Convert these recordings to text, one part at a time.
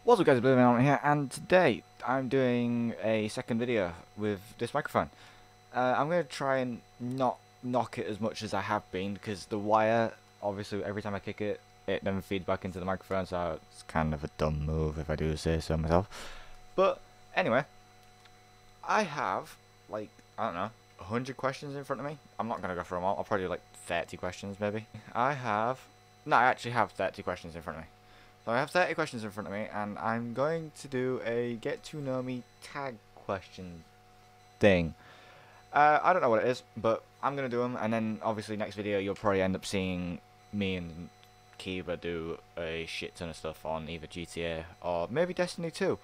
What's up guys, Oblivion Element here, and today I'm doing a second video with this microphone. I'm going to try and not knock it as much as I have been, because the wire, obviously every time I kick it, it then feeds back into the microphone, so it's kind of a dumb move if I do say so myself. But anyway, I have, like, I don't know, 100 questions in front of me. I'm not going to go through them all, I'll probably do like 30 questions maybe. I actually have 30 questions in front of me. So I have 30 questions in front of me, and I'm going to do a get to know me tag question thing. I don't know what it is, but I'm going to do them, and then obviously next video you'll probably end up seeing me and Kiba do a shit ton of stuff on either GTA or maybe Destiny 2.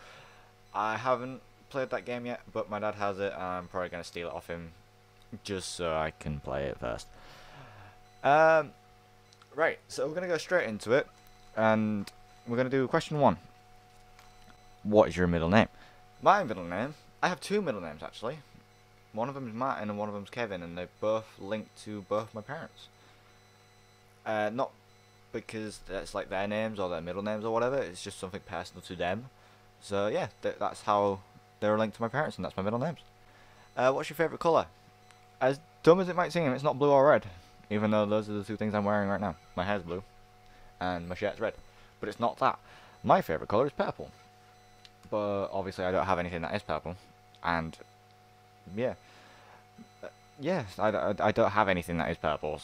I haven't played that game yet, but my dad has it, and I'm probably going to steal it off him just so I can play it first. Right, so we're going to go straight into it, and we're going to do question 1. What is your middle name? My middle name? I have 2 middle names actually. One of them is Martin and one of them is Kevin, and they're both linked to both my parents. Not because that's like their names or their middle names or whatever, it's just something personal to them. So yeah, that's how they're linked to my parents, and that's my middle names. What's your favourite colour? As dumb as it might seem, it's not blue or red, even though those are the 2 things I'm wearing right now. My hair's blue and my shirt's red. But it's not that. My favourite colour is purple. But obviously I don't have anything that is purple. And yeah. I don't have anything that is purple.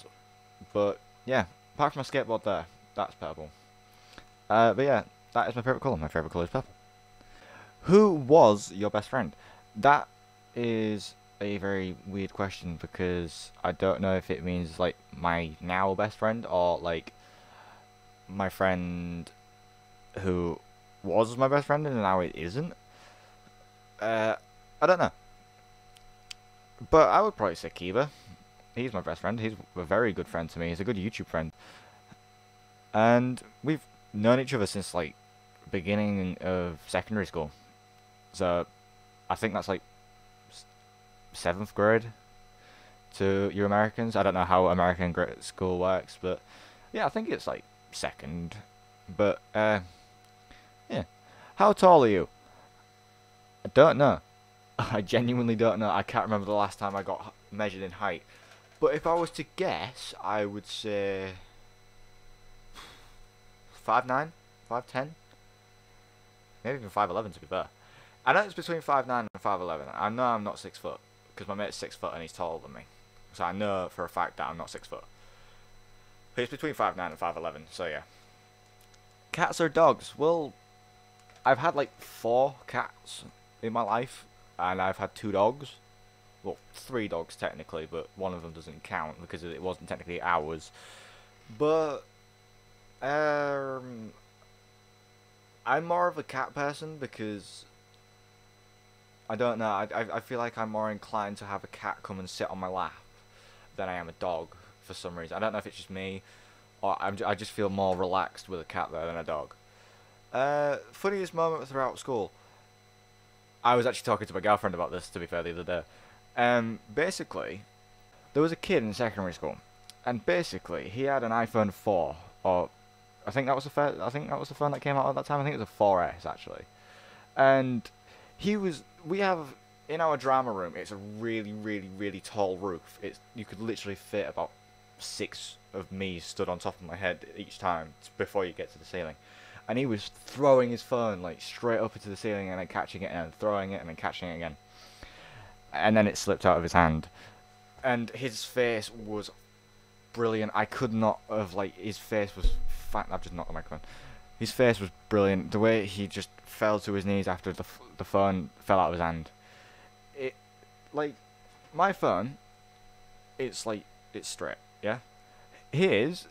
But yeah, apart from my skateboard there, that's purple. But yeah, that is my favourite colour. My favourite colour is purple. Who was your best friend? That is a very weird question, because I don't know if it means like my now best friend or like my friend who was my best friend and now it isn't. I don't know. But I would probably say Kiba. He's my best friend. He's a very good friend to me. He's a good YouTube friend. And we've known each other since like beginning of secondary school. So I think that's like 7th grade to you Americans. I don't know how American school works, but yeah, I think it's like 2nd. But yeah. How tall are you? I don't know. I genuinely don't know. I can't remember the last time I got measured in height. But if I was to guess, I would say 5'9", 5'10", maybe even 5'11" to be fair. I know it's between 5'9" and 5'11". I know I'm not 6 foot, because my mate's 6 foot and he's taller than me. So I know for a fact that I'm not 6 foot. But it's between 5'9" and 5'11", so yeah. Cats or dogs? Well, I've had like 4 cats in my life, and I've had 2 dogs. Well, 3 dogs technically, but one of them doesn't count because it wasn't technically ours. But I'm more of a cat person because I don't know. I feel like I'm more inclined to have a cat come and sit on my lap than I am a dog for some reason. I don't know if it's just me, or I just feel more relaxed with a cat there than a dog. Funniest moment throughout school. I was actually talking to my girlfriend about this, to be fair, the other day. Basically, there was a kid in secondary school, and basically he had an iPhone 4, or I think that was the phone that came out at that time. I think it was a 4S actually, and we have in our drama room. It's a really, really, really tall roof. You could literally fit about 6 of me stood on top of my head each time before you get to the ceiling. And he was throwing his phone like straight up into the ceiling and then catching it and throwing it and then catching it again. And then it slipped out of his hand. And his face was brilliant. I could not have, like, his face was I've just knocked the microphone. His face was brilliant. The way he just fell to his knees after the phone fell out of his hand. It, like, my phone, it's straight, yeah? His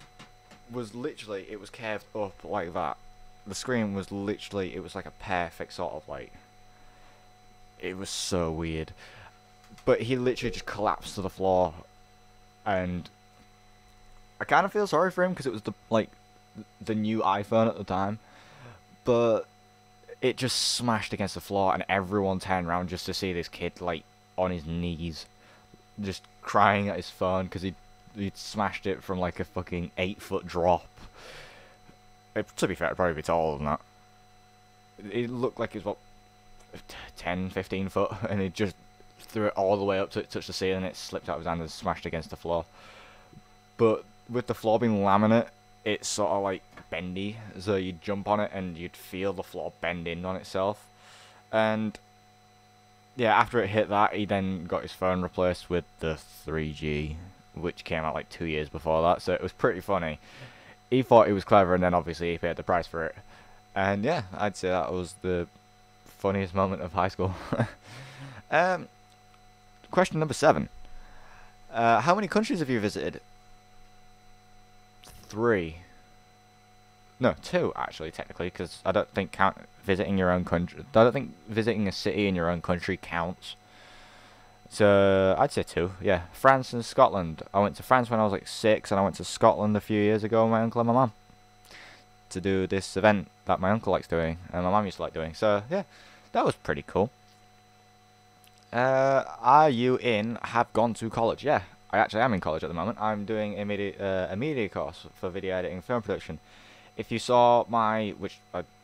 was literally, it was curved up like that. The screen was literally, it was like a perfect sort of like, it was so weird. But he literally just collapsed to the floor, and I kind of feel sorry for him because it was the new iPhone at the time, but it just smashed against the floor, and everyone turned around just to see this kid like on his knees, just crying at his phone because he'd smashed it from like a fucking 8-foot drop. To be fair, it'd probably be taller than that. it looked like it was, what, 10, 15 foot, and he just threw it all the way up to it touched the ceiling, it slipped out of his hand and smashed against the floor. But with the floor being laminate, it's sort of like bendy, so you'd jump on it and you'd feel the floor bend in on itself. And yeah, after it hit that, he then got his phone replaced with the 3G, which came out like 2 years before that, so it was pretty funny. He thought he was clever, and then obviously he paid the price for it. And yeah, I'd say that was the funniest moment of high school. Question number 7. How many countries have you visited? 3. No, 2 actually, technically, because I don't think visiting your own country. I don't think visiting a city in your own country counts. So I'd say 2. Yeah, France and Scotland. I went to France when I was like 6, and I went to Scotland a few years ago with my uncle and my mum to do this event that my uncle likes doing and my mum used to like doing. So yeah, that was pretty cool. Have gone to college? Yeah, I actually am in college at the moment. I'm doing a media course for video editing and film production. If you saw my,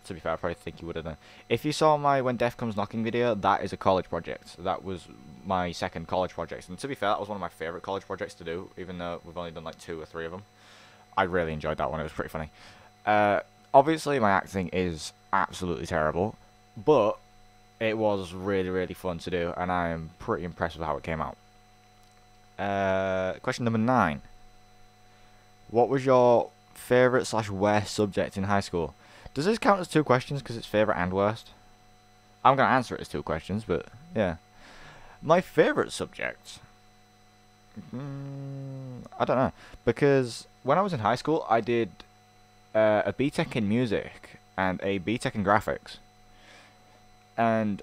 to be fair, I probably think you would have done. If you saw my When Death Comes Knocking video, that is a college project. That was my second college project. And to be fair, that was one of my favourite college projects to do, even though we've only done like 2 or 3 of them. I really enjoyed that one. It was pretty funny. Obviously, my acting is absolutely terrible, but it was really, really fun to do, and I am pretty impressed with how it came out. Question number 9. What was your favourite / worst subject in high school? Does this count as 2 questions because it's favourite and worst? I'm going to answer it as 2 questions, but yeah. My favourite subject? I don't know. Because when I was in high school, I did a BTEC in music and a BTEC in graphics. And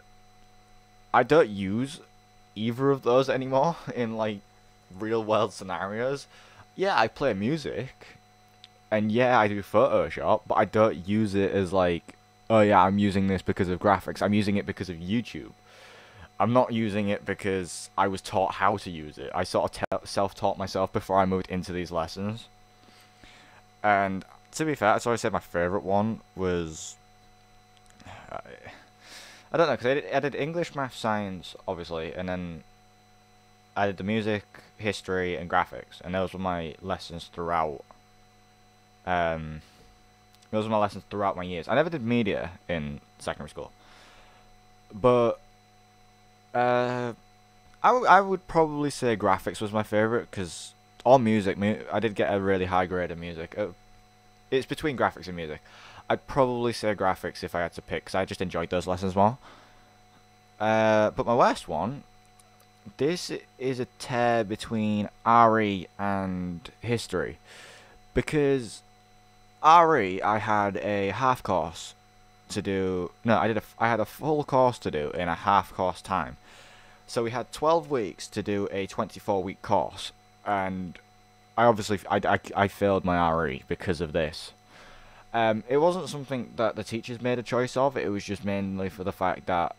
I don't use either of those anymore in like real world scenarios. Yeah, I play music. And yeah, I do Photoshop, but I don't use it as like, oh yeah, I'm using this because of graphics. I'm using it because of YouTube. I'm not using it because I was taught how to use it. I sort of self-taught myself before I moved into these lessons. And to be fair, that's why I said my favourite one was... I don't know, because I did English, math, science, obviously, and then I did the music, history, and graphics. And those were my lessons throughout... those were my lessons throughout my years. I never did media in secondary school. But... I would probably say graphics was my favourite, because... Or music. I did get a really high grade in music. It's between graphics and music. I'd probably say graphics if I had to pick, because I just enjoyed those lessons more. But my worst one... This is a tear between RE and history. Because... RE, I had a half course to do... No, I had a full course to do in a half course time. So we had 12 weeks to do a 24-week course. And I obviously... I failed my RE because of this. It wasn't something that the teachers made a choice of. It was just mainly for the fact that...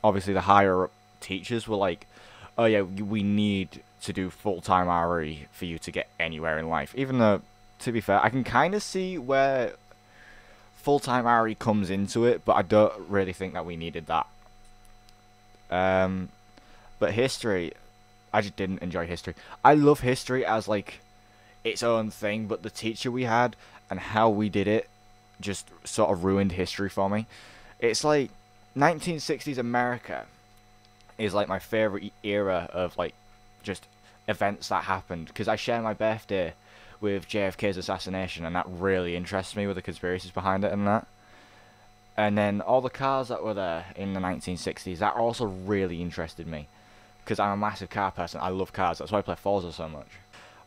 obviously the higher up teachers were like... Oh yeah, we need to do full-time RE for you to get anywhere in life. Even though... To be fair, I can kind of see where full-time RE comes into it, but I don't really think that we needed that. But history, I just didn't enjoy history. I love history as, like, its own thing, but the teacher we had and how we did it just sort of ruined history for me. It's like 1960s America is, like, my favourite era of, like, just events that happened, because I share my birthday with JFK's assassination, and that really interests me with the conspiracies behind it and that. And then all the cars that were there in the 1960s, that also really interested me, because I'm a massive car person. I love cars. That's why I play Forza so much.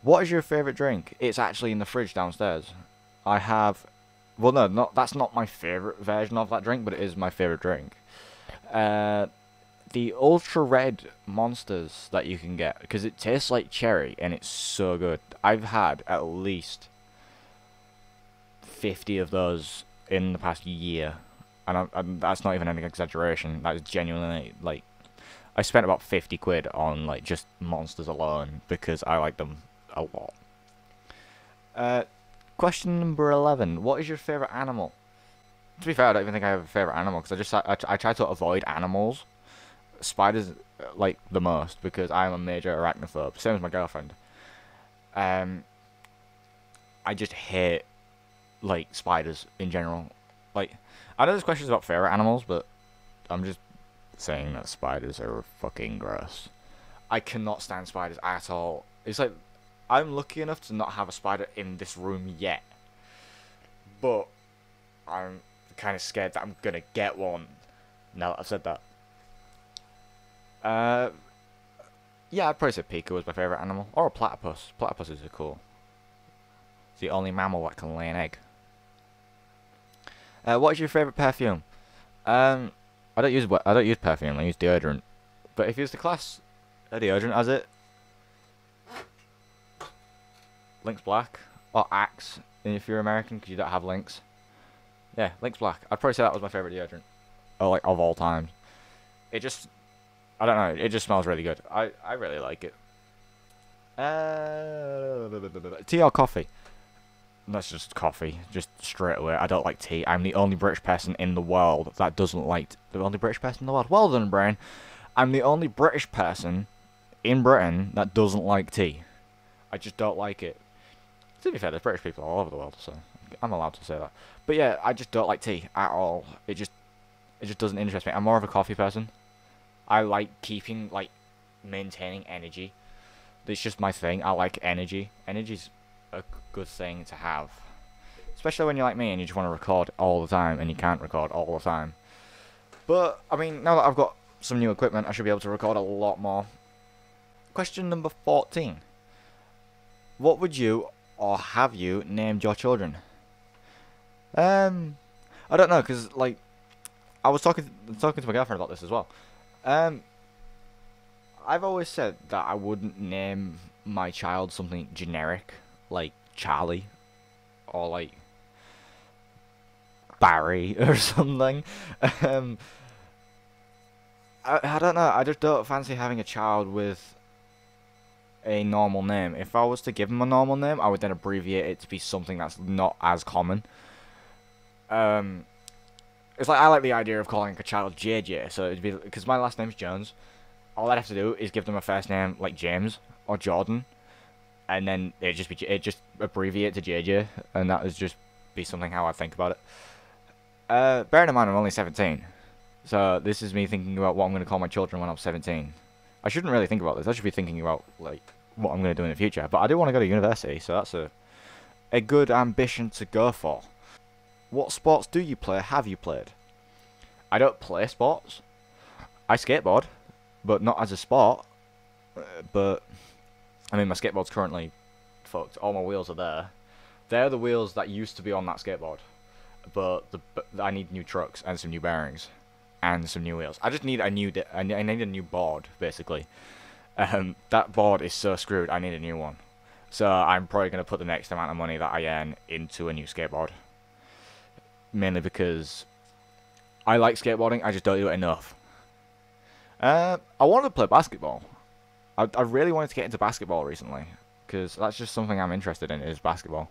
What is your favourite drink? It's actually in the fridge downstairs. I have... Well, no, that's not my favourite version of that drink, but it is my favourite drink. The ultra red monsters that you can get, because it tastes like cherry and it's so good. I've had at least 50 of those in the past year, and that's not even an exaggeration. That is genuinely, like, I spent about 50 quid on, like, just monsters alone because I like them a lot. Question number 11. What is your favourite animal? To be fair, I don't even think I have a favorite animal because I try to avoid animals. Spiders like the most because I'm a major arachnophobe. Same as my girlfriend. Um, I just hate like spiders in general. Like, I know there's questions about favorite animals, but I'm just saying that spiders are fucking gross. I cannot stand spiders at all. It's like I'm lucky enough to not have a spider in this room yet, but I'm kind of scared that I'm gonna get one. Now that I've said that. Yeah, I'd probably say Pika was my favourite animal. Or a platypus. Platypuses are cool. It's the only mammal that can lay an egg. What is your favourite perfume? I don't use perfume, I use deodorant. But if you use the class a deodorant as it, Lynx Black. Or Axe, if you're American, because you don't have Lynx. Yeah, Lynx Black. I'd probably say that was my favourite deodorant. Or like, of all time. It just, I don't know, it just smells really good. I really like it. Tea or coffee? That's just coffee, just straight away. I don't like tea. I'm the only British person in the world that doesn't like... The only British person in the world? Well done, Brian. I'm the only British person in Britain that doesn't like tea. I just don't like it. To be fair, there's British people all over the world, so I'm allowed to say that. But yeah, I just don't like tea at all. It just doesn't interest me. I'm more of a coffee person. I like keeping, like, maintaining energy. It's just my thing. I like energy. Energy's a good thing to have. Especially when you're like me and you just want to record all the time and you can't record all the time. But, I mean, now that I've got some new equipment, I should be able to record a lot more. Question number 14. What would you, or have you, named your children? I don't know, because, like, I was talking to my girlfriend about this as well. I've always said that I wouldn't name my child something generic, like Charlie, or like Barry or something. I don't know. I just don't fancy having a child with a normal name. If I was to give him a normal name, I would then abbreviate it to be something that's not as common. It's like I like the idea of calling a child JJ. So it'd be because my last name's Jones. All I'd have to do is give them a first name like James or Jordan, and then it just abbreviate to JJ, and that would just be something how I think about it. Bearing in mind I'm only 17, so this is me thinking about what I'm going to call my children when I'm 17. I shouldn't really think about this. I should be thinking about like what I'm going to do in the future. But I do want to go to university, so that's a good ambition to go for. What sports do you play? Have you played? I don't play sports. I skateboard, but not as a sport. But I mean, my skateboard's currently fucked. All my wheels are there. They're the wheels that used to be on that skateboard, but I need new trucks and some new bearings and some new wheels. I just need a new I need a new board basically. That board is so screwed. I need a new one. So I'm probably gonna put the next amount of money that I earn into a new skateboard. Mainly because I like skateboarding. I just don't do it enough. I wanted to play basketball. I really wanted to get into basketball recently, because that's just something I'm interested in, is basketball.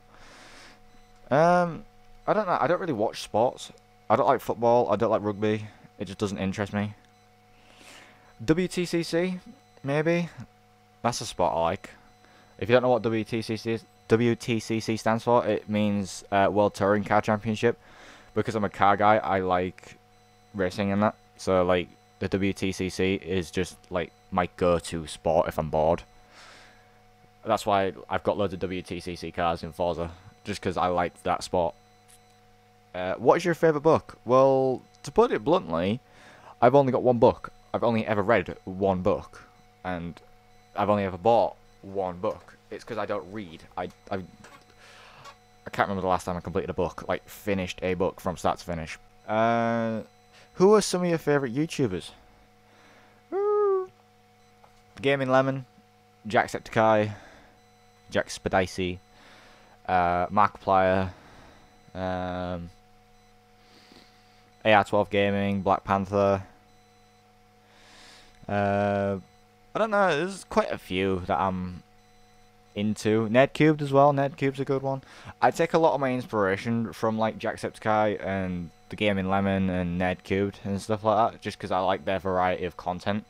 I don't know, I don't really watch sports. I don't like football, I don't like rugby. It just doesn't interest me. WTCC, maybe? That's a sport I like. If you don't know what WTCC stands for, it means World Touring Car Championship. Because I'm a car guy, I like racing and that. So, like, the WTCC is just, like, my go-to sport if I'm bored. That's why I've got loads of WTCC cars in Forza, just because I like that sport. What is your favourite book? Well, to put it bluntly, I've only got one book. I've only ever read one book. And I've only ever bought one book. It's because I don't read. I can't remember the last time I completed a book, like finished a book from start to finish. Who are some of your favourite YouTubers? Gaming Lemon, Jacksepticeye, Jack Spadicy, Markiplier, AR12 Gaming, Black Panther. I don't know, there's quite a few that I'm into. Nedcubed as well. Nedcube's a good one. I take a lot of my inspiration from like Jacksepticeye and the Gaming Lemon and Ned Cubed and stuff like that, just because I like their variety of content.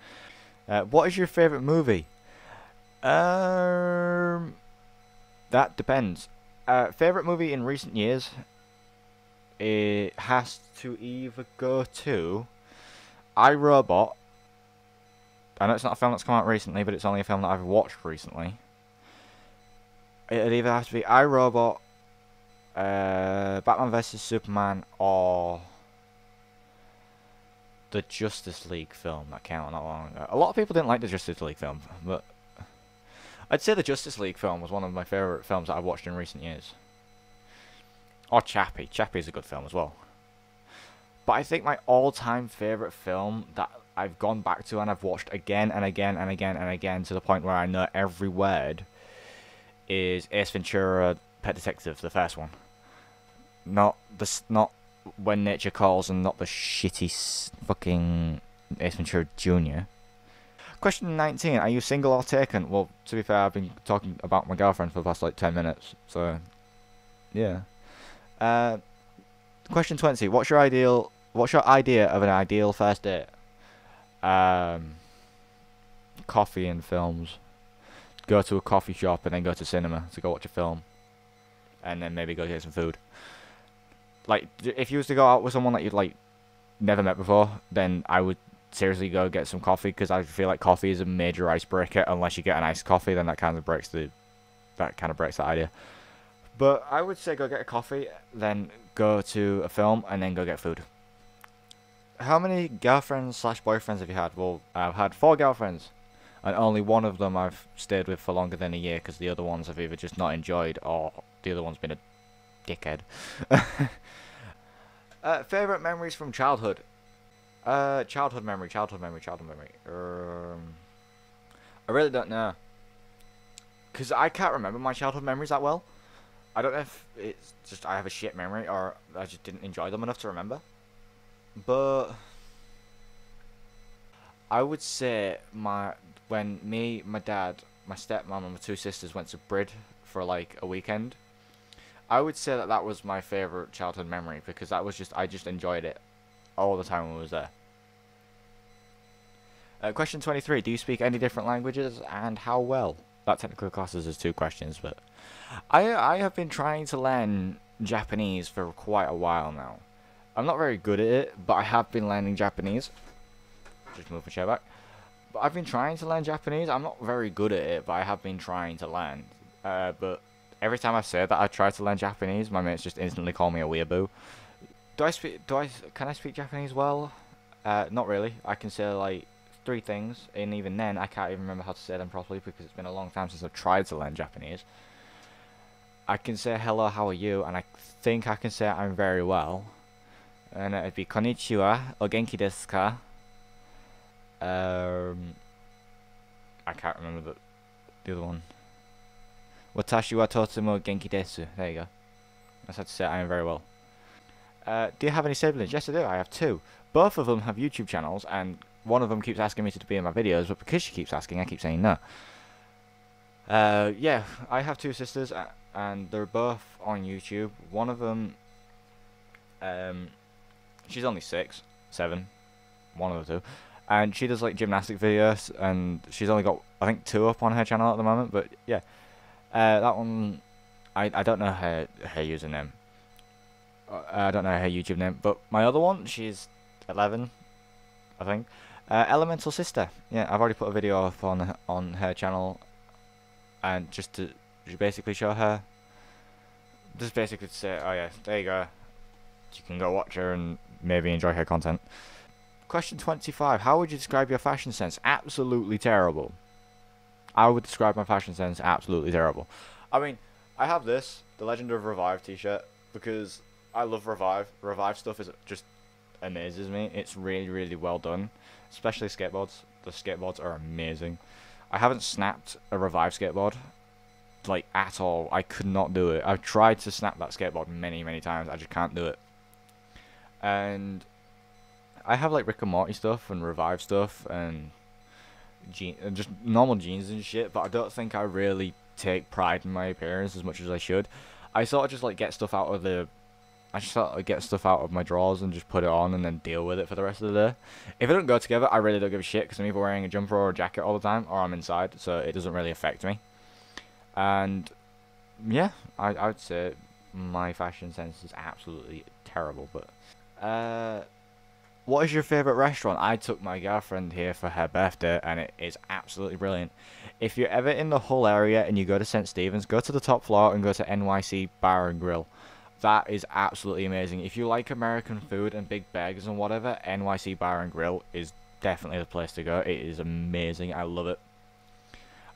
What is your favourite movie? That depends. Favourite movie in recent years? It has to either go to I, Robot. I know it's not a film that's come out recently, but it's only a film that I've watched recently. It'd either have to be I, Robot, Batman vs Superman, or the Justice League film that came out not long ago. A lot of people didn't like the Justice League film, but I'd say the Justice League film was one of my favourite films that I've watched in recent years. Or Chappie. Chappie is a good film as well. But I think my all-time favourite film that I've gone back to and I've watched again and again and again and again to the point where I know every word is Ace Ventura: Pet Detective, the first one. Not When Nature Calls, and not the shitty fucking Ace Ventura Jr. Question 19. Are you single or taken? Well, to be fair, I've been talking about my girlfriend for the past like 10 minutes. So, yeah. Question 20. What's your idea of an ideal first date? Coffee and films. Go to a coffee shop and then go to cinema to go watch a film. And then maybe go get some food. Like, if you was to go out with someone that you'd, like, never met before, then I would seriously go get some coffee, because I feel like coffee is a major icebreaker. Unless you get an iced coffee, then that kind of breaks the idea. But I would say go get a coffee, then go to a film, and then go get food. How many girlfriends / boyfriends have you had? Well, I've had 4 girlfriends, and only one of them I've stayed with for longer than a year, because the other ones I've either just not enjoyed, or the other one's been a dickhead. Favourite memories from childhood? Childhood memory. I really don't know, because I can't remember my childhood memories that well. I don't know if it's just I have a shit memory, or I just didn't enjoy them enough to remember. But I would say when me, my dad, my stepmom, and my 2 sisters went to Brid for like a weekend, I would say that was my favourite childhood memory, because I just enjoyed it all the time when I was there. Question 23. Do you speak any different languages, and how well? That technically classes as 2 questions, but I have been trying to learn Japanese for quite a while now. I'm not very good at it, but I have been learning Japanese. Just move my chair back. But I've been trying to learn Japanese. I'm not very good at it, but I have been trying to learn. But every time I say that I try to learn Japanese, my mates just instantly call me a weeaboo. Can I speak Japanese well? Not really. I can say like 3 things, and even then I can't even remember how to say them properly, because it's been a long time since I've tried to learn Japanese. I can say hello, how are you, and I think I can say I'm very well. And it'd be konnichiwa, o genki desu ka? I can't remember the other one. Watashi wa totemo genki desu. There you go. That's how to say I am very well. Do you have any siblings? Yes, I do. I have 2. Both of them have YouTube channels, and one of them keeps asking me to be in my videos, but because she keeps asking, I keep saying no. Yeah, I have 2 sisters, and they're both on YouTube. One of them, she's only 6, 7, one of the 2, and she does like gymnastic videos, and she's only got I think 2 up on her channel at the moment. But yeah, that one, I don't know her username. I don't know her YouTube name, but my other one, she's 11, I think. Elemental Sister. Yeah, I've already put a video up on her channel, and just to basically show her, just basically to say, oh yeah, there you go. You can go watch her and maybe enjoy her content. Question 25. How would you describe your fashion sense? Absolutely terrible. I would describe my fashion sense absolutely terrible. I mean, I have this, the Legend of Revive t-shirt, because I love Revive. Revive stuff just amazes me. It's really, really well done. Especially skateboards. The skateboards are amazing. I haven't snapped a Revive skateboard, like, at all. I could not do it. I've tried to snap that skateboard many, many times. I just can't do it. And I have, like, Rick and Morty stuff and Revive stuff and just normal jeans and shit, but I don't think I really take pride in my appearance as much as I should. I sort of just, like, get stuff out of the I just sort of get stuff out of my drawers and just put it on and then deal with it for the rest of the day. If it don't go together, I really don't give a shit because I'm either wearing a jumper or a jacket all the time, or I'm inside, so it doesn't really affect me. And yeah, I'd say my fashion sense is absolutely terrible. But what is your favourite restaurant? I took my girlfriend here for her birthday, and it is absolutely brilliant. If you're ever in the Hull area and you go to St. Stephen's, go to the top floor and go to NYC Bar and Grill. That is absolutely amazing. If you like American food and big burgers and whatever, NYC Bar and Grill is definitely the place to go. It is amazing. I love it.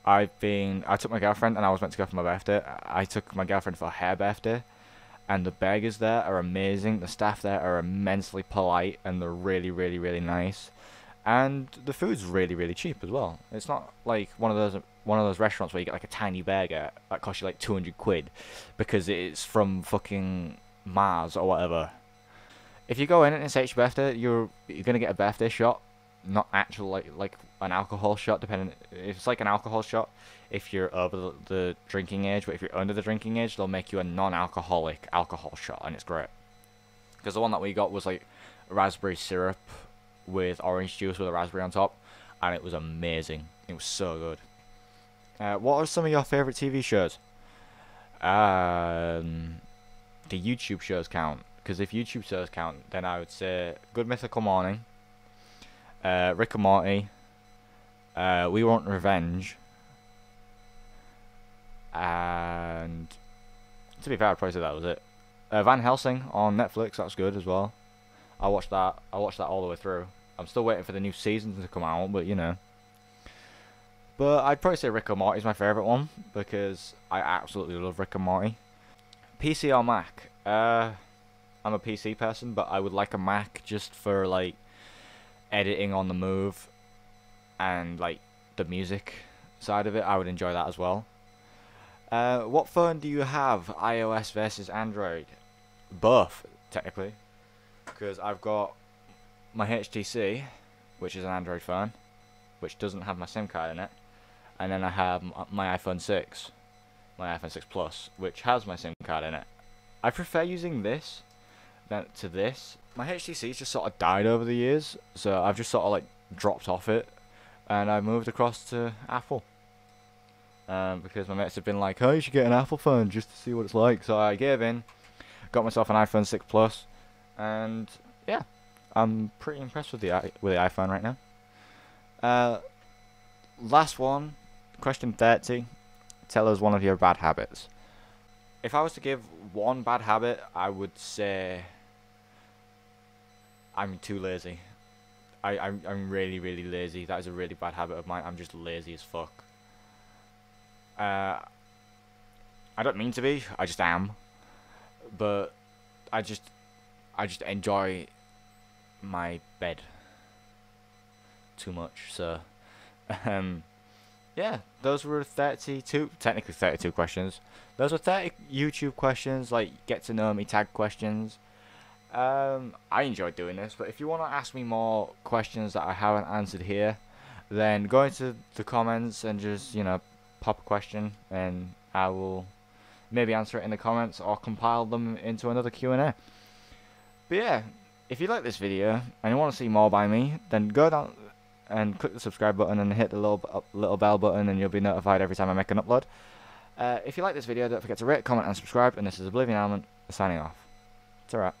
I took my girlfriend, and I was meant to go for my birthday. I took my girlfriend for her birthday, and the burgers there are amazing. The staff there are immensely polite, and they're really, really, really nice. And the food's really, really cheap as well. It's not like one of those restaurants where you get like a tiny burger that costs you like 200 quid because it's from fucking Mars or whatever. If you go in and say it's your birthday, you're gonna get a birthday shot, not actual like an alcohol shot. Depending, if it's like an alcohol shot, if you're over the drinking age, but if you're under the drinking age, they'll make you a non-alcoholic alcohol shot, and it's great. Because the one that we got was like raspberry syrup with orange juice with a raspberry on top, and it was amazing. It was so good. What are some of your favourite TV shows? The YouTube shows count, because if YouTube shows count, then I would say Good Mythical Morning, Rick and Morty, We Want Revenge, and to be fair, I'd probably say that was it. Van Helsing on Netflix, that's good as well. I watched that all the way through. I'm still waiting for the new season to come out, but you know. But I'd probably say Rick and Morty is my favourite one, because I absolutely love Rick and Morty. PC or Mac? I'm a PC person, but I would like a Mac just for like editing on the move and like the music side of it. I would enjoy that as well. What phone do you have? iOS versus Android? Both, technically. Because I've got my HTC, which is an Android phone, which doesn't have my SIM card in it. And then I have my iPhone 6, my iPhone 6 Plus, which has my SIM card in it. I prefer using this than to this. My HTC's just sort of died over the years, so I've just sort of like dropped off it, and I moved across to Apple. Because my mates have been like, oh, you should get an Apple phone just to see what it's like. So I gave in, got myself an iPhone 6 Plus, and yeah, I'm pretty impressed with the iPhone right now. Last one, question 30. Tell us one of your bad habits. If I was to give one bad habit, I would say I'm too lazy. I'm really, really lazy. That is a really bad habit of mine. I'm just lazy as fuck. I don't mean to be. I just am. But I just enjoy my bed too much. So, yeah, those were technically 32 questions. Those were 30 YouTube questions, like get to know me tag questions. I enjoyed doing this, but if you want to ask me more questions that I haven't answered here, then go into the comments and just, you know, pop a question, and I will maybe answer it in the comments or compile them into another Q&A. But yeah, if you like this video and you want to see more by me, then go down and click the subscribe button and hit the little bell button, and you'll be notified every time I make an upload. If you like this video, don't forget to rate, comment and subscribe, and this is Oblivion Element signing off. It's alright.